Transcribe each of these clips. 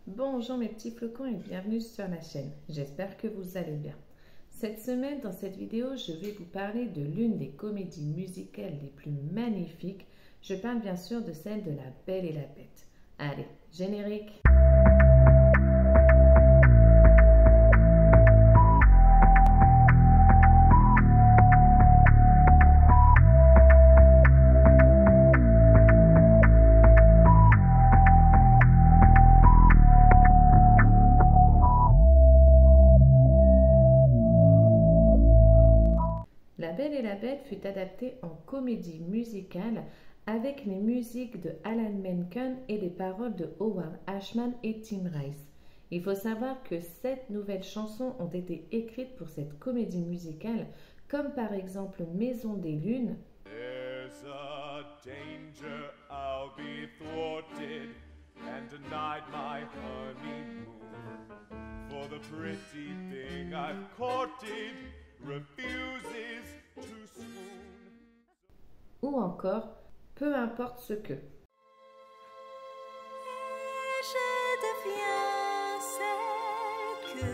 Bonjour mes petits flocons et bienvenue sur la chaîne. J'espère que vous allez bien. Cette semaine, dans cette vidéo, je vais vous parler de l'une des comédies musicales les plus magnifiques. Je parle bien sûr de celle de La Belle et la Bête. Allez, générique! La Belle et la Bête fut adaptée en comédie musicale avec les musiques de Alan Menken et les paroles de Howard Ashman et Tim Rice. Il faut savoir que 7 nouvelles chansons ont été écrites pour cette comédie musicale, comme par exemple Maison des Lunes. There's a danger I'll be thwarted, and tonight my honeymoon, for the pretty thing I've courted refuses to swoon. Ou encore Peu importe ce que. Je deviens celle que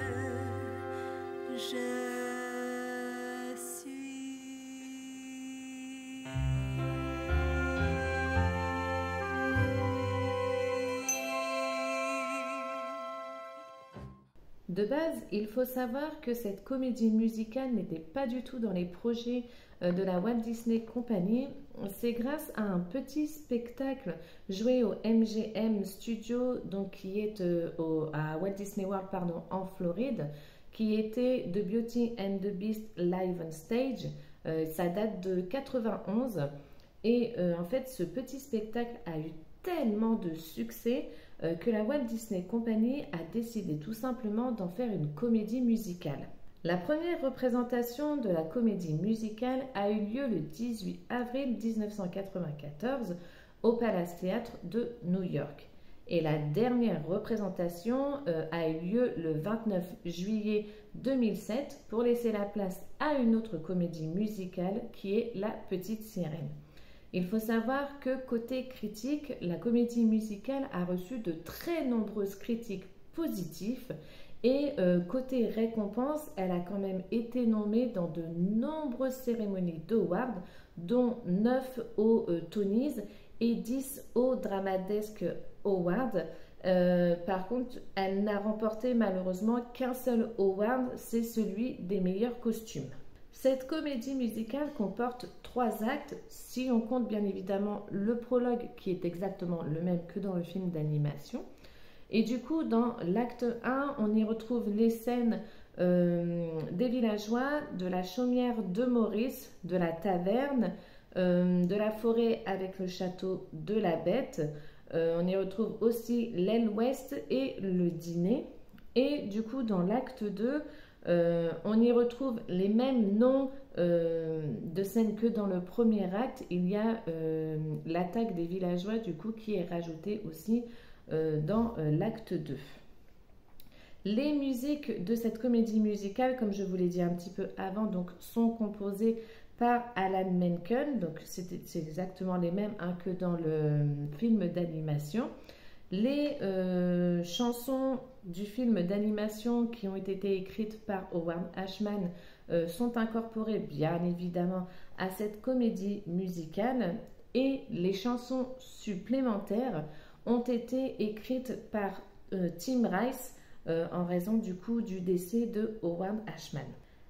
je suis. De base, il faut savoir que cette comédie musicale n'était pas du tout dans les projets de la Walt Disney Company. C'est grâce à un petit spectacle joué au MGM Studio, donc qui est à Walt Disney World, en Floride, qui était The Beauty and the Beast Live on Stage. Ça date de 91 et en fait, ce petit spectacle a eu tellement de succès que la Walt Disney Company a décidé tout simplement d'en faire une comédie musicale. La première représentation de la comédie musicale a eu lieu le 18 avril 1994 au Palace Theatre de New York. Et la dernière représentation a eu lieu le 29 juillet 2007 pour laisser la place à une autre comédie musicale qui est La Petite Sirène. Il faut savoir que côté critique, la comédie musicale a reçu de très nombreuses critiques positives et côté récompense, elle a quand même été nommée dans de nombreuses cérémonies d'awards, dont 9 aux Tonys et 10 aux Drama Desk Awards. Par contre, elle n'a remporté malheureusement qu'un seul award, c'est celui des meilleurs costumes. Cette comédie musicale comporte 3 actes, si on compte bien évidemment le prologue qui est exactement le même que dans le film d'animation. Et du coup, dans l'acte 1, on y retrouve les scènes des villageois, de la chaumière de Maurice, de la taverne, de la forêt avec le château de la Bête. On y retrouve aussi l'aile ouest et le dîner. Et du coup, dans l'acte 2, on y retrouve les mêmes noms de scènes que dans le premier acte. Il y a l'attaque des villageois du coup qui est rajoutée aussi dans l'acte 2. Les musiques de cette comédie musicale, comme je vous l'ai dit un petit peu avant, donc, sont composées par Alan Menken. Donc c'est exactement les mêmes que dans le film d'animation. Les chansons du film d'animation qui ont été écrites par Howard Ashman sont incorporées bien évidemment à cette comédie musicale et les chansons supplémentaires ont été écrites par Tim Rice en raison du coup du décès de Howard Ashman.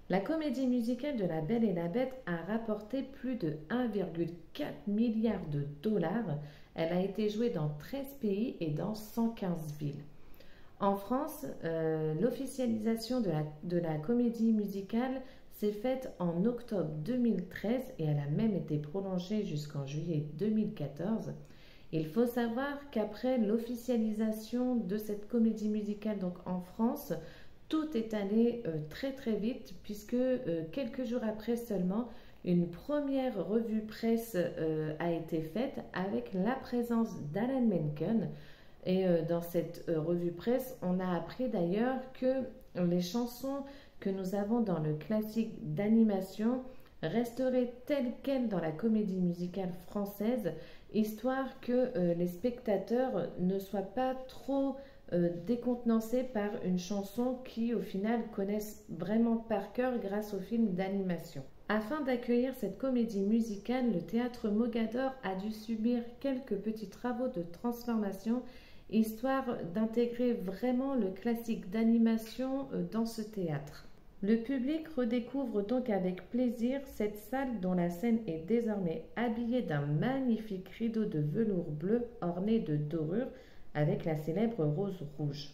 La comédie musicale de La Belle et la Bête a rapporté plus de 1,4 milliard de dollars. Elle a été jouée dans 13 pays et dans 115 villes. En France, l'officialisation de la comédie musicale s'est faite en octobre 2013 et elle a même été prolongée jusqu'en juillet 2014. Il faut savoir qu'après l'officialisation de cette comédie musicale donc en France, tout est allé très très vite puisque quelques jours après seulement, une première revue presse a été faite avec la présence d'Alan Menken. Et dans cette revue presse, on a appris d'ailleurs que les chansons que nous avons dans le classique d'animation resteraient telles quelles dans la comédie musicale française, histoire que les spectateurs ne soient pas trop décontenancés par une chanson qui au final connaissent vraiment par cœur grâce au film d'animation. Afin d'accueillir cette comédie musicale, le théâtre Mogador a dû subir quelques petits travaux de transformation histoire d'intégrer vraiment le classique d'animation dans ce théâtre. Le public redécouvre donc avec plaisir cette salle dont la scène est désormais habillée d'un magnifique rideau de velours bleu orné de dorures avec la célèbre rose rouge.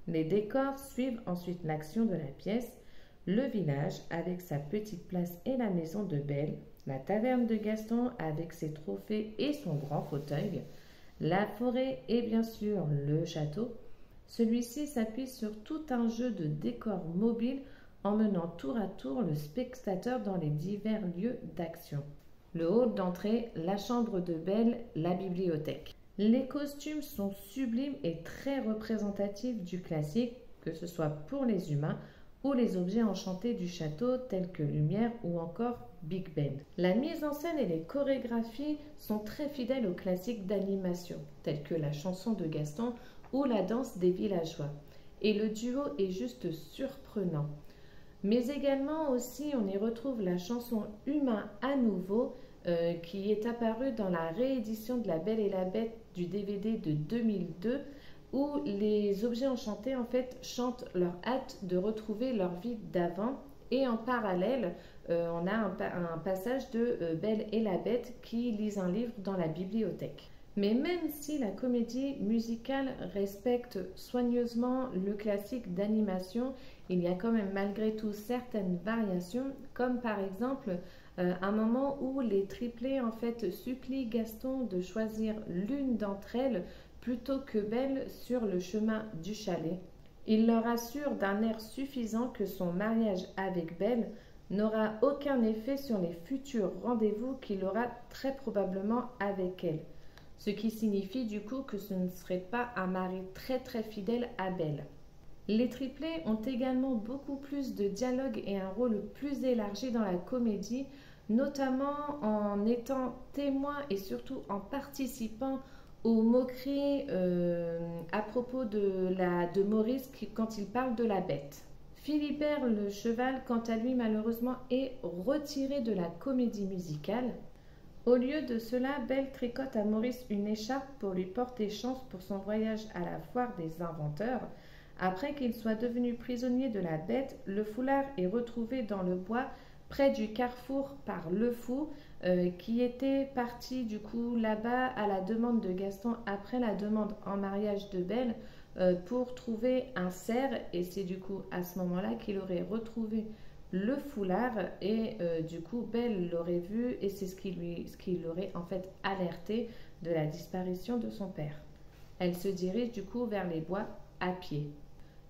Les décors suivent ensuite l'action de la pièce, le village avec sa petite place et la maison de Belle, la taverne de Gaston avec ses trophées et son grand fauteuil, la forêt et bien sûr le château. Celui-ci s'appuie sur tout un jeu de décors mobiles emmenant tour à tour le spectateur dans les divers lieux d'action. Le hall d'entrée, la chambre de Belle, la bibliothèque. Les costumes sont sublimes et très représentatifs du classique, que ce soit pour les humains ou les objets enchantés du château tels que Lumière ou encore Big Ben. La mise en scène et les chorégraphies sont très fidèles aux classiques d'animation, tels que la chanson de Gaston ou la danse des villageois. Et le duo est juste surprenant. Mais également aussi, on y retrouve la chanson Humain à nouveau, qui est apparue dans la réédition de La Belle et la Bête du DVD de 2002, où les objets enchantés en fait chantent leur hâte de retrouver leur vie d'avant. Et en parallèle, on a un passage de Belle et la Bête qui lisent un livre dans la bibliothèque. Mais même si la comédie musicale respecte soigneusement le classique d'animation, il y a quand même malgré tout certaines variations, comme par exemple un moment où les triplés en fait supplient Gaston de choisir l'une d'entre elles plutôt que Belle sur le chemin du chalet. Il leur assure d'un air suffisant que son mariage avec Belle n'aura aucun effet sur les futurs rendez-vous qu'il aura très probablement avec elle. Ce qui signifie du coup que ce ne serait pas un mari très fidèle à Belle. Les triplés ont également beaucoup plus de dialogue et un rôle plus élargi dans la comédie, notamment en étant témoins et surtout en participant aux moqueries à propos de Maurice quand il parle de la bête. Philibert le cheval, quant à lui, malheureusement, est retiré de la comédie musicale. Au lieu de cela, Belle tricote à Maurice une écharpe pour lui porter chance pour son voyage à la foire des inventeurs. Après qu'il soit devenu prisonnier de la bête, le foulard est retrouvé dans le bois près du carrefour par Le Fou, qui était parti du coup là-bas à la demande de Gaston après la demande en mariage de Belle pour trouver un cerf, et c'est du coup à ce moment-là qu'il aurait retrouvé le foulard et du coup Belle l'aurait vu et c'est ce qui l'aurait en fait alerté de la disparition de son père. Elle se dirige du coup vers les bois à pied.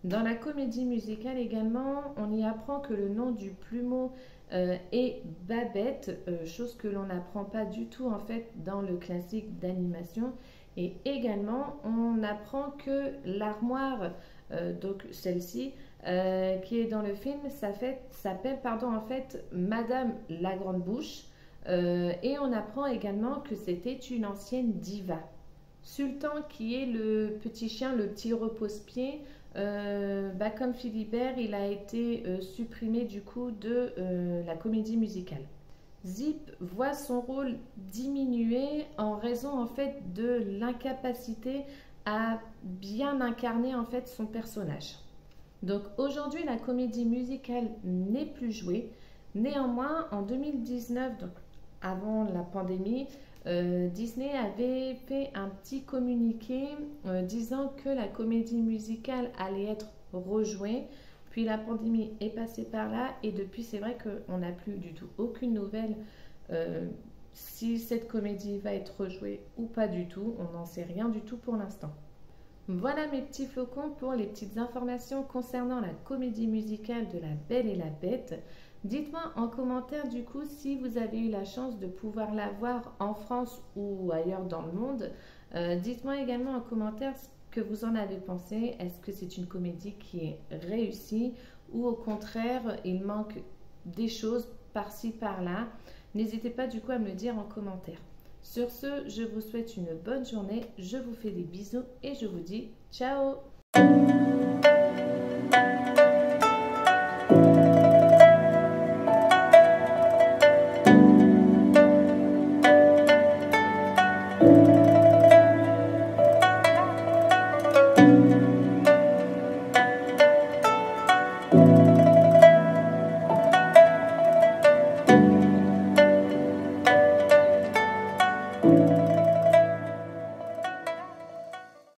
Dans la comédie musicale également, on y apprend que le nom du plumeau est Babette, chose que l'on n'apprend pas du tout en fait dans le classique d'animation. Et également, on apprend que l'armoire, donc celle-ci, qui est dans le film, s'appelle en fait Madame la Grande Bouche. Et on apprend également que c'était une ancienne diva. Sultan, qui est le petit chien, le petit repose-pied, comme Philibert, il a été supprimé du coup de la comédie musicale. Zip voit son rôle diminuer en raison en fait de l'incapacité à bien incarner en fait son personnage. Donc aujourd'hui la comédie musicale n'est plus jouée. Néanmoins en 2019, donc avant la pandémie, Disney avait fait un petit communiqué disant que la comédie musicale allait être rejouée. Puis la pandémie est passée par là et depuis c'est vrai qu'on n'a plus du tout aucune nouvelle si cette comédie va être rejouée ou pas du tout. On n'en sait rien du tout pour l'instant. Voilà mes petits flocons pour les petites informations concernant la comédie musicale de La Belle et la Bête. Dites-moi en commentaire du coup si vous avez eu la chance de pouvoir la voir en France ou ailleurs dans le monde. Dites-moi également en commentaire ce que vous en avez pensé. Est-ce que c'est une comédie qui est réussie ou au contraire il manque des choses par-ci par-là? N'hésitez pas du coup à me le dire en commentaire. Sur ce, je vous souhaite une bonne journée, je vous fais des bisous et je vous dis ciao! Thank